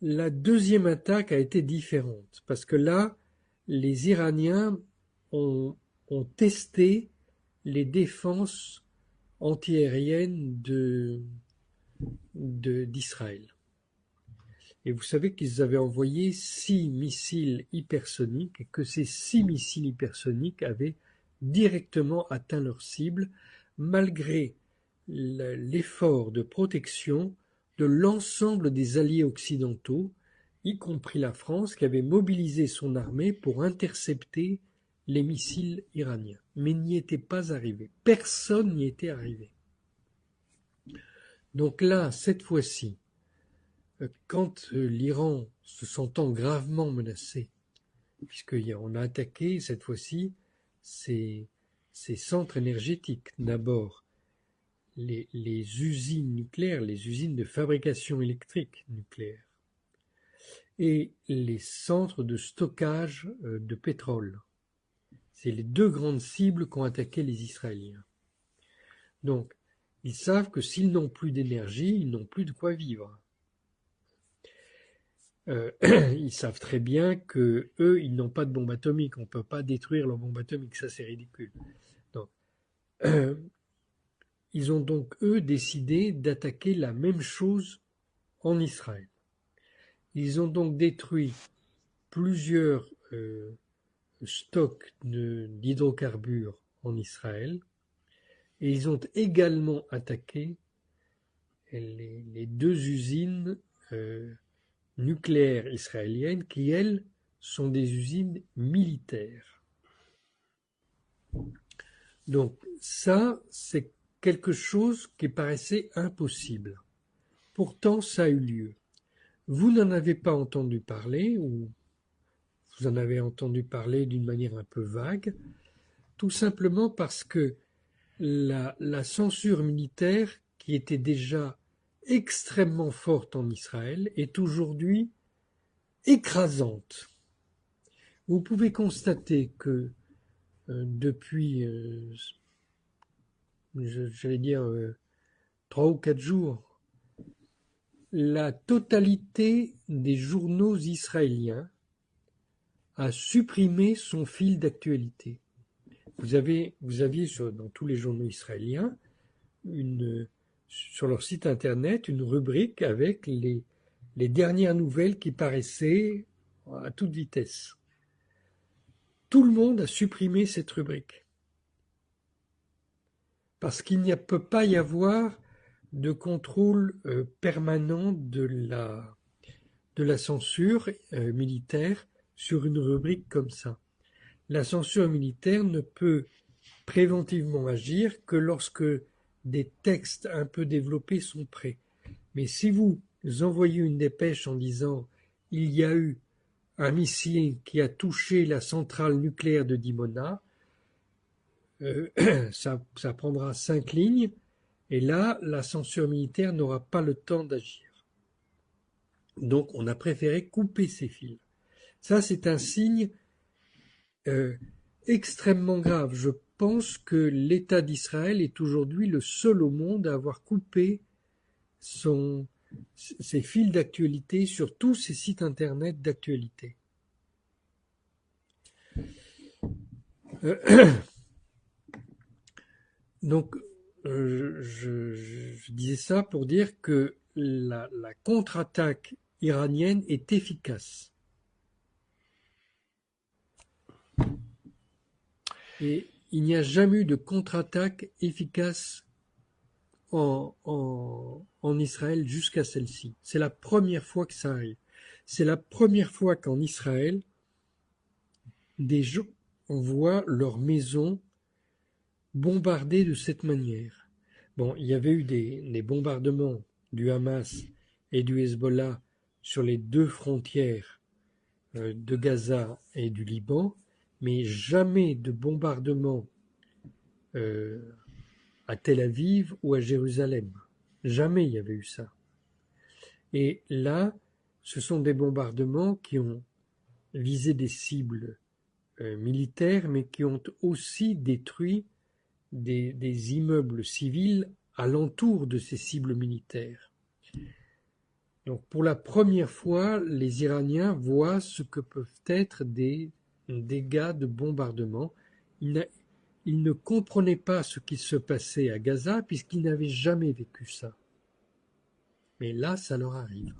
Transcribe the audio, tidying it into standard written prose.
La deuxième attaque a été différente, parce que là, les Iraniens ont, ont testé les défenses antiaériennes d'Israël. Et vous savez qu'ils avaient envoyé 6 missiles hypersoniques et que ces 6 missiles hypersoniques avaient directement atteint leur cible malgré l'effort de protection de l'ensemble des alliés occidentaux, y compris la France, qui avait mobilisé son armée pour intercepter les missiles iraniens. Mais n'y était pas arrivé. Personne n'y était arrivé. Donc là, cette fois-ci, quand l'Iran, se sentant gravement menacé, puisqu'on a attaqué cette fois-ci ses centres énergétiques, d'abord les usines nucléaires, les usines de fabrication électrique nucléaire, et les centres de stockage de pétrole. C'est les deux grandes cibles qu'ont attaqué les Israéliens. Donc, ils savent que s'ils n'ont plus d'énergie, ils n'ont plus de quoi vivre. Ils savent très bien que eux, ils n'ont pas de bombe atomique. On ne peut pas détruire leur bombe atomique, ça c'est ridicule. Donc, ils ont donc eux décidé d'attaquer la même chose en Israël. Ils ont donc détruit plusieurs stocks d'hydrocarbures en Israël et ils ont également attaqué les deux usines nucléaires israéliennes qui, elles, sont des usines militaires. Donc ça, c'est quelque chose qui paraissait impossible. Pourtant, ça a eu lieu. Vous n'en avez pas entendu parler, ou vous en avez entendu parler d'une manière un peu vague, tout simplement parce que la censure militaire, qui était déjà extrêmement forte en Israël, est aujourd'hui écrasante. Vous pouvez constater que depuis, j'allais dire, 3 ou 4 jours, la totalité des journaux israéliens a supprimé son fil d'actualité. Vous aviez dans tous les journaux israéliens, sur leur site internet, une rubrique avec les dernières nouvelles qui paraissaient à toute vitesse. Tout le monde a supprimé cette rubrique. Parce qu'il ne peut pas y avoir de contrôle permanent de la censure militaire sur une rubrique comme ça. La censure militaire ne peut préventivement agir que lorsque des textes un peu développés sont prêts. Mais si vous envoyez une dépêche en disant « il y a eu un missile qui a touché la centrale nucléaire de Dimona », ça prendra 5 lignes, et là, la censure militaire n'aura pas le temps d'agir. Donc, on a préféré couper ces fils. Ça, c'est un signe extrêmement grave. Je pense que l'État d'Israël est aujourd'hui le seul au monde à avoir coupé ses fils d'actualité sur tous ses sites internet d'actualité. Donc, je disais ça pour dire que la contre-attaque iranienne est efficace. Et il n'y a jamais eu de contre-attaque efficace en Israël jusqu'à celle-ci. C'est la première fois que ça arrive. C'est la première fois qu'en Israël, des gens voient leur maison bombardée de cette manière. Bon, il y avait eu des bombardements du Hamas et du Hezbollah sur les deux frontières de Gaza et du Liban, mais jamais de bombardement à Tel Aviv ou à Jérusalem. Jamais il y avait eu ça. Et là, ce sont des bombardements qui ont visé des cibles militaires, mais qui ont aussi détruit des immeubles civils alentour de ces cibles militaires. Donc pour la première fois, les Iraniens voient ce que peuvent être des dégâts de bombardement. Ils, ils ne comprenaient pas ce qui se passait à Gaza puisqu'ils n'avaient jamais vécu ça. Mais là, ça leur arrive.